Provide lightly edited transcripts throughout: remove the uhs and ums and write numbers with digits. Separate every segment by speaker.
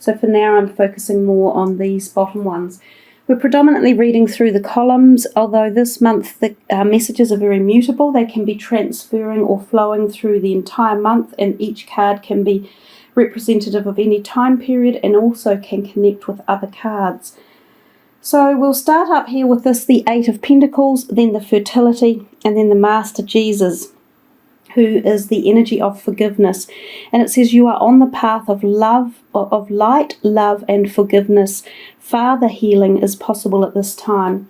Speaker 1: So for now, I'm focusing more on these bottom ones. We're predominantly reading through the columns, although this month the messages are very mutable. They can be transferring or flowing through the entire month, and each card can be representative of any time period and also can connect with other cards. So we'll start up here with this, the Eight of Pentacles, then the Fertility, and then the Master Jesus, who is the energy of forgiveness. And it says you are on the path of love, of light, love, and forgiveness. Father healing is possible at this time.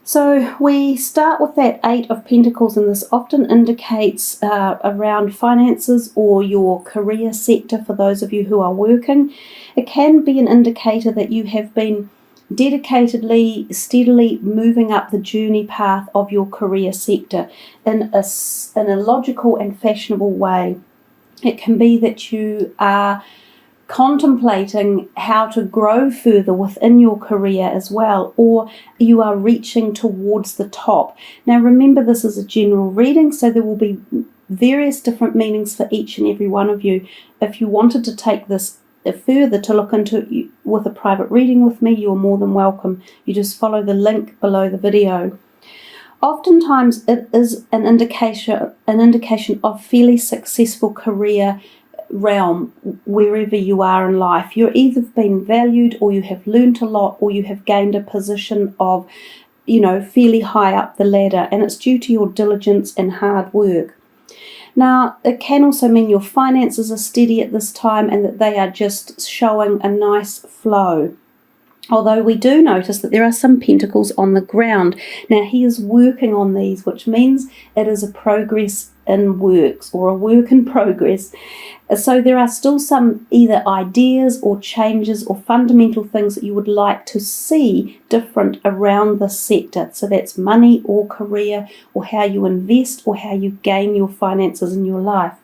Speaker 1: So we start with that Eight of Pentacles, and this often indicates around finances or your career sector for those of you who are working. It can be an indicator that you have been dedicatedly, steadily moving up the journey path of your career sector in a logical and fashionable way. It can be that you are contemplating how to grow further within your career as well, or you are reaching towards the top. Now remember, this is a general reading, so there will be various different meanings for each and every one of you. If you wanted to take this further to look into with a private reading with me, you're more than welcome. You just follow the link below the video. Oftentimes it is an indication of fairly successful career realm wherever you are in life. You're either been valued, or you have learned a lot, or you have gained a position of, fairly high up the ladder, and it's due to your diligence and hard work. Now, it can also mean your finances are steady at this time and that they are just showing a nice flow. Although we do notice that there are some pentacles on the ground. Now, he is working on these, which means it is a progress in works, or a work in progress. So there are still some either ideas or changes or fundamental things that you would like to see different around this sector. So that's money or career, or how you invest, or how you gain your finances in your life.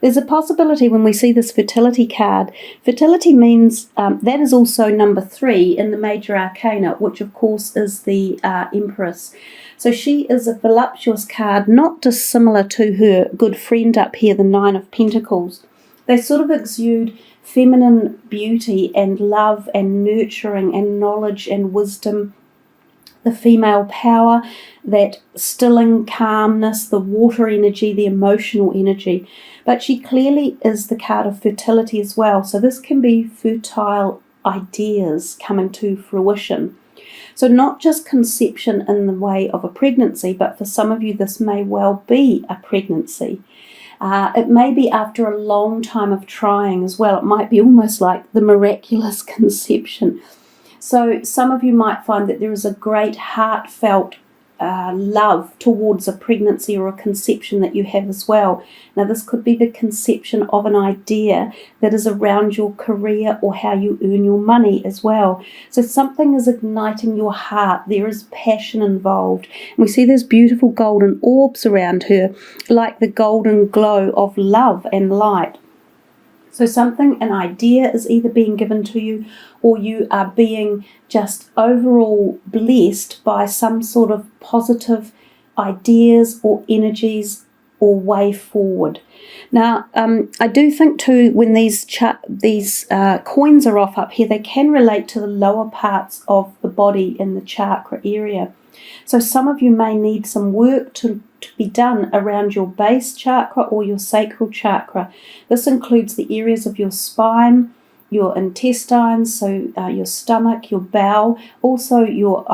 Speaker 1: There's a possibility when we see this Fertility card. Fertility means that is also number 3 in the major arcana, which of course is the Empress. So she is a voluptuous card, not dissimilar to her good friend up here, the Nine of Pentacles. They sort of exude feminine beauty and love and nurturing and knowledge and wisdom, the female power, that stilling calmness, the water energy, the emotional energy. But she clearly is the card of fertility as well. So this can be fertile ideas coming to fruition. So not just conception in the way of a pregnancy, but for some of you this may well be a pregnancy. It may be after a long time of trying as well. It might be almost like the miraculous conception. So some of you might find that there is a great heartfelt love towards a pregnancy or a conception that you have as well. Now this could be the conception of an idea that is around your career or how you earn your money as well. So something is igniting your heart. There is passion involved. And we see there's beautiful golden orbs around her, like the golden glow of love and light. So something, an idea is either being given to you, or you are being just overall blessed by some sort of positive ideas or energies or way forward. Now, I do think too, when these coins are off up here, they can relate to the lower parts of the body in the chakra area. So some of you may need some work to be done around your base chakra or your sacral chakra. This includes the areas of your spine, your intestines, so your stomach, your bowel, also your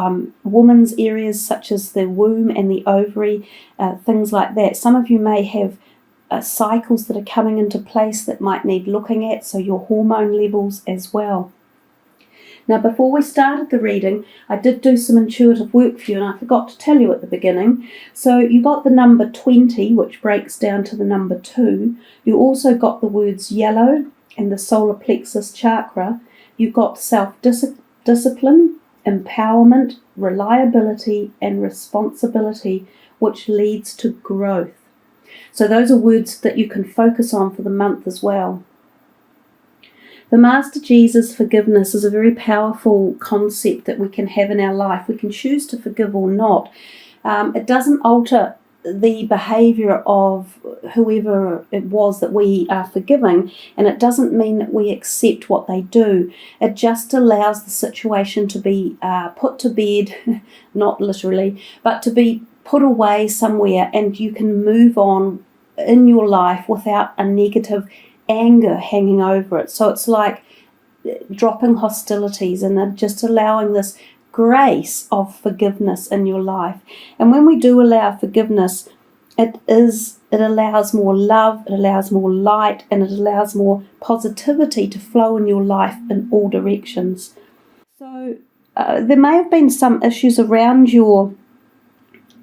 Speaker 1: woman's areas such as the womb and the ovary, things like that. Some of you may have cycles that are coming into place that might need looking at, so your hormone levels as well. Now, before we started the reading, I did do some intuitive work for you, and I forgot to tell you at the beginning. So you got the number 20, which breaks down to the number 2. You also got the words yellow and the solar plexus chakra. You got self-discipline, empowerment, reliability, and responsibility, which leads to growth. So those are words that you can focus on for the month as well. The Master Jesus forgiveness is a very powerful concept that we can have in our life. We can choose to forgive or not. It doesn't alter the behaviour of whoever it was that we are forgiving, and it doesn't mean that we accept what they do. It just allows the situation to be put to bed, not literally, but to be put away somewhere, and you can move on in your life without a negative anger hanging over it. So it's like dropping hostilities and just allowing this grace of forgiveness in your life. And when we do allow forgiveness, it allows more love, it allows more light, and it allows more positivity to flow in your life in all directions. So there may have been some issues around your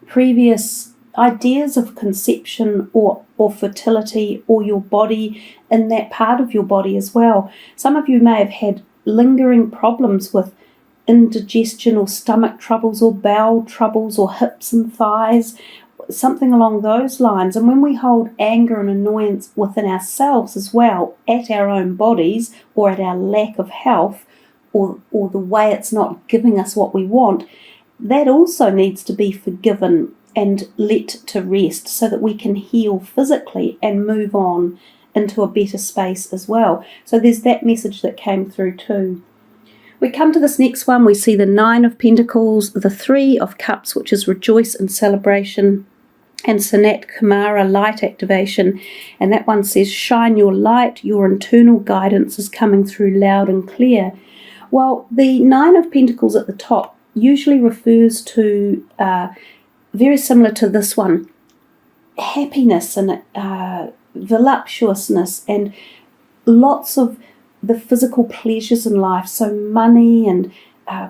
Speaker 1: previous ideas of conception or fertility, or your body in that part of your body as well. Some of you may have had lingering problems with indigestion or stomach troubles or bowel troubles or hips and thighs, something along those lines. And when we hold anger and annoyance within ourselves as well, at our own bodies, or at our lack of health, or the way it's not giving us what we want, that also needs to be forgiven and let to rest, so that we can heal physically and move on into a better space as well. So there's that message that came through too. We come to this next one, we see the 9 of Pentacles, the 3 of Cups, which is rejoice and celebration, and Sanat Kumara, light activation. And that one says, shine your light, your internal guidance is coming through loud and clear. Well, the 9 of Pentacles at the top usually refers to, very similar to this one, happiness and voluptuousness and lots of the physical pleasures in life, so money and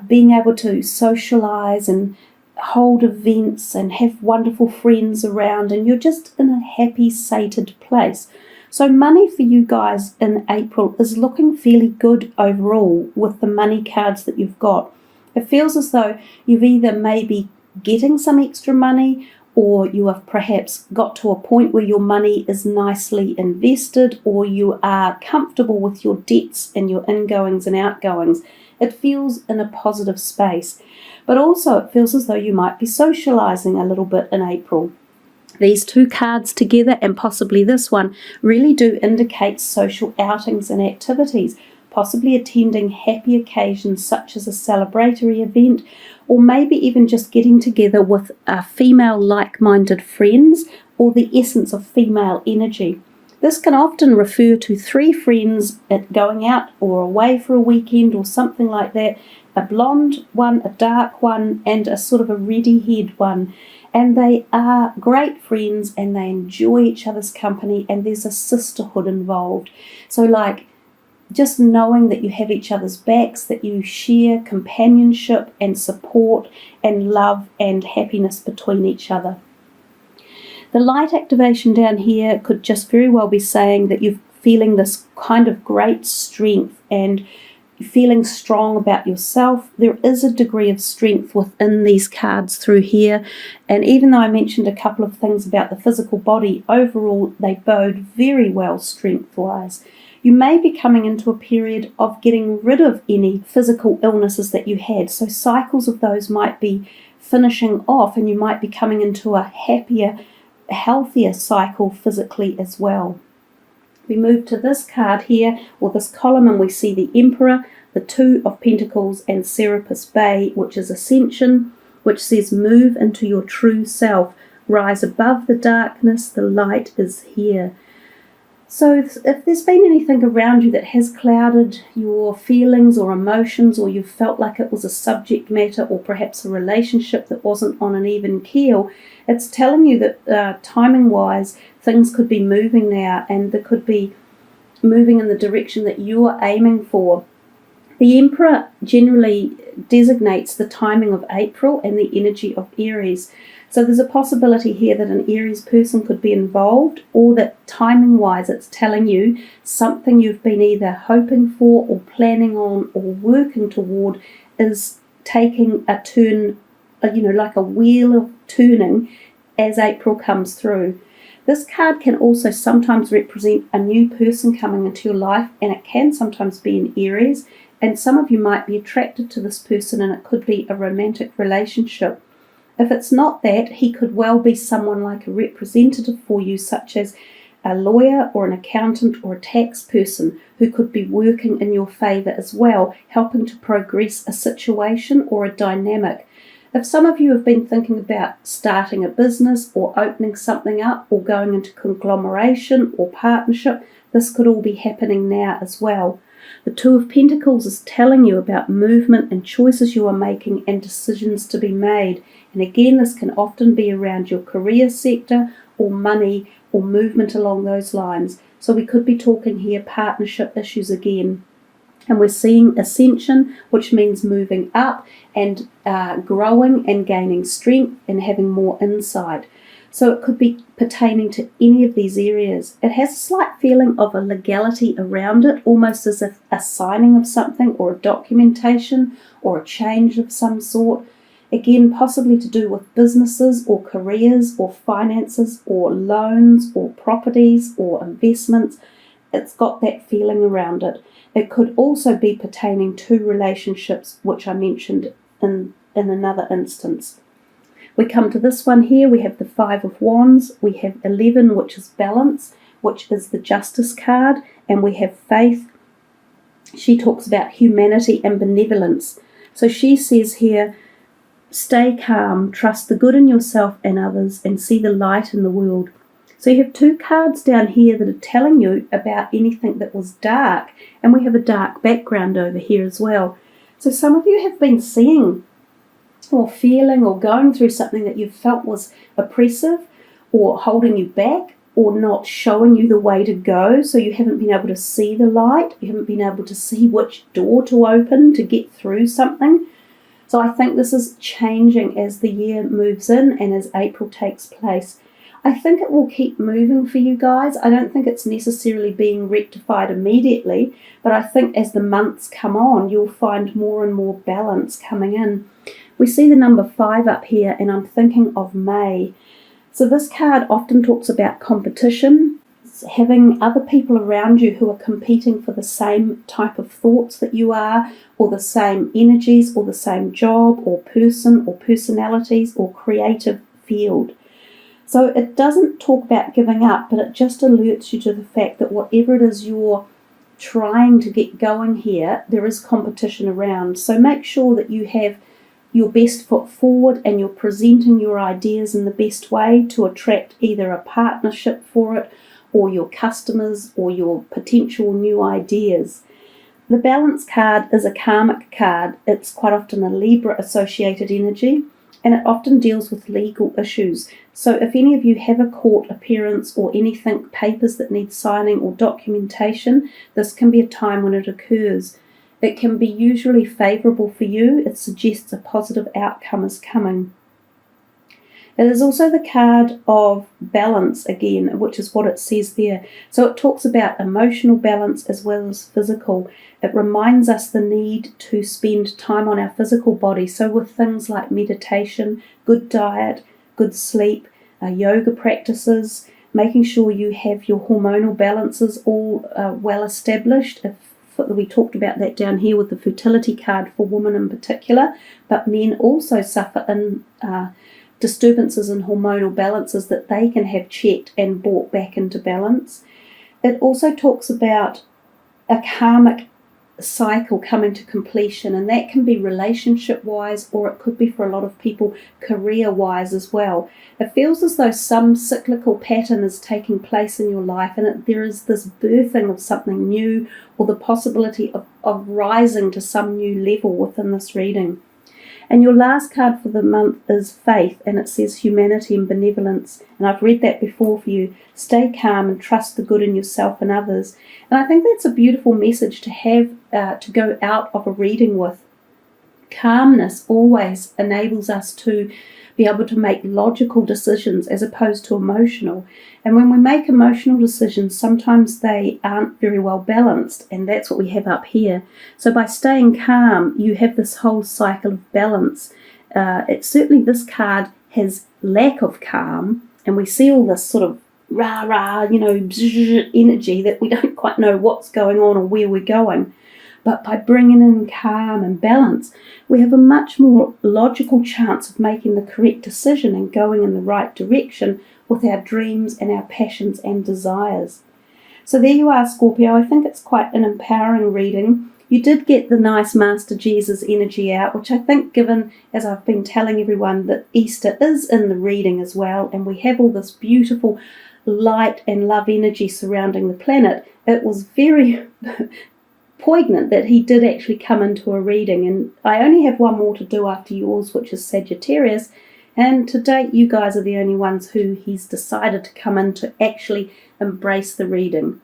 Speaker 1: being able to socialize and hold events and have wonderful friends around, and you're just in a happy, sated place. So money for you guys in April is looking fairly good overall with the money cards that you've got. It feels as though you've either maybe getting some extra money, or you have perhaps got to a point where your money is nicely invested, or you are comfortable with your debts and your ingoings and outgoings. It feels in a positive space. But also it feels as though you might be socializing a little bit in April. These two cards together, and possibly this one, really do indicate social outings and activities, possibly attending happy occasions such as a celebratory event, or maybe even just getting together with female like-minded friends, or the essence of female energy. This can often refer to 3 friends at going out or away for a weekend or something like that, a blonde one, a dark one, and a sort of a reddy-haired one. And they are great friends and they enjoy each other's company, and there's a sisterhood involved. So like just knowing that you have each other's backs, that you share companionship and support and love and happiness between each other. The light activation down here could just very well be saying that you're feeling this kind of great strength and feeling strong about yourself. There is a degree of strength within these cards through here, and even though I mentioned a couple of things about the physical body, overall they bode very well strength-wise. You may be coming into a period of getting rid of any physical illnesses that you had, so cycles of those might be finishing off, and you might be coming into a happier, healthier cycle physically as well. We move to this card here, or this column, and we see the Emperor, the 2 of Pentacles, and Serapis Bay, which is Ascension, which says move into your true self, rise above the darkness, the light is here. So if there's been anything around you that has clouded your feelings or emotions, or you felt like it was a subject matter or perhaps a relationship that wasn't on an even keel, it's telling you that timing-wise, things could be moving now, and they could be moving in the direction that you're aiming for. The Emperor generally designates the timing of April and the energy of Aries. So there's a possibility here that an Aries person could be involved, or that timing-wise it's telling you something you've been either hoping for or planning on or working toward is taking a turn, like a wheel of turning as April comes through. This card can also sometimes represent a new person coming into your life, and it can sometimes be an Aries, and some of you might be attracted to this person, and it could be a romantic relationship. If it's not that, he could well be someone like a representative for you, such as a lawyer or an accountant or a tax person who could be working in your favour as well, helping to progress a situation or a dynamic. If some of you have been thinking about starting a business or opening something up or going into conglomeration or partnership, this could all be happening now as well. The Two of Pentacles is telling you about movement and choices you are making and decisions to be made. And again, this can often be around your career sector or money or movement along those lines. So we could be talking here partnership issues again. And we're seeing ascension, which means moving up and growing and gaining strength and having more insight. So it could be pertaining to any of these areas. It has a slight feeling of a legality around it, almost as if a signing of something or a documentation or a change of some sort. Again, possibly to do with businesses or careers or finances or loans or properties or investments. It's got that feeling around it. It could also be pertaining to relationships, which I mentioned in another instance. We come to this one here, we have the Five of Wands, we have 11, which is balance, which is the Justice card, and we have Faith. She talks about humanity and benevolence. So she says here, stay calm, trust the good in yourself and others, and see the light in the world. So you have two cards down here that are telling you about anything that was dark, and we have a dark background over here as well. So some of you have been seeing or feeling or going through something that you felt was oppressive or holding you back or not showing you the way to go. So you haven't been able to see the light, you haven't been able to see which door to open to get through something. So I think this is changing as the year moves in and as April takes place. I think it will keep moving for you guys. I don't think it's necessarily being rectified immediately, but I think as the months come on, you'll find more and more balance coming in. We see the number 5 up here, and I'm thinking of May. So this card often talks about competition, having other people around you who are competing for the same type of thoughts that you are, or the same energies, or the same job, or person, or personalities, or creative field. So it doesn't talk about giving up, but it just alerts you to the fact that whatever it is you're trying to get going here, there is competition around. So make sure that you have your best foot forward and you're presenting your ideas in the best way to attract either a partnership for it or your customers or your potential new ideas. The balance card is a karmic card. It's quite often a Libra associated energy, and it often deals with legal issues. So if any of you have a court appearance or anything, papers that need signing or documentation, this can be a time when it occurs. It can be usually favourable for you. It suggests a positive outcome is coming. It is also the card of balance again, which is what it says there. So it talks about emotional balance as well as physical. It reminds us the need to spend time on our physical body. So with things like meditation, good diet, good sleep, yoga practices, making sure you have your hormonal balances all well established. We talked about that down here with the fertility card for women in particular, but men also suffer in disturbances in hormonal balances that they can have checked and brought back into balance. It also talks about a karmic cycle coming to completion, and that can be relationship wise, or it could be for a lot of people career wise as well. It feels as though some cyclical pattern is taking place in your life, and there is this birthing of something new, or the possibility of rising to some new level within this reading. And your last card for the month is Faith, and it says humanity and benevolence. And I've read that before for you. Stay calm and trust the good in yourself and others. And I think that's a beautiful message to have to go out of a reading with. Calmness always enables us to be able to make logical decisions as opposed to emotional. And when we make emotional decisions, sometimes they aren't very well balanced, and that's what we have up here. So by staying calm, you have this whole cycle of balance. Certainly this card has lack of calm, and we see all this sort of rah-rah, energy that we don't quite know what's going on or where we're going. But by bringing in calm and balance, we have a much more logical chance of making the correct decision and going in the right direction with our dreams and our passions and desires. So there you are, Scorpio. I think it's quite an empowering reading. You did get the nice Master Jesus energy out, which I think, given, as I've been telling everyone, that Easter is in the reading as well, and we have all this beautiful light and love energy surrounding the planet, it was very poignant that he did actually come into a reading. And I only have one more to do after yours, which is Sagittarius, and to date you guys are the only ones who he's decided to come in to actually embrace the reading.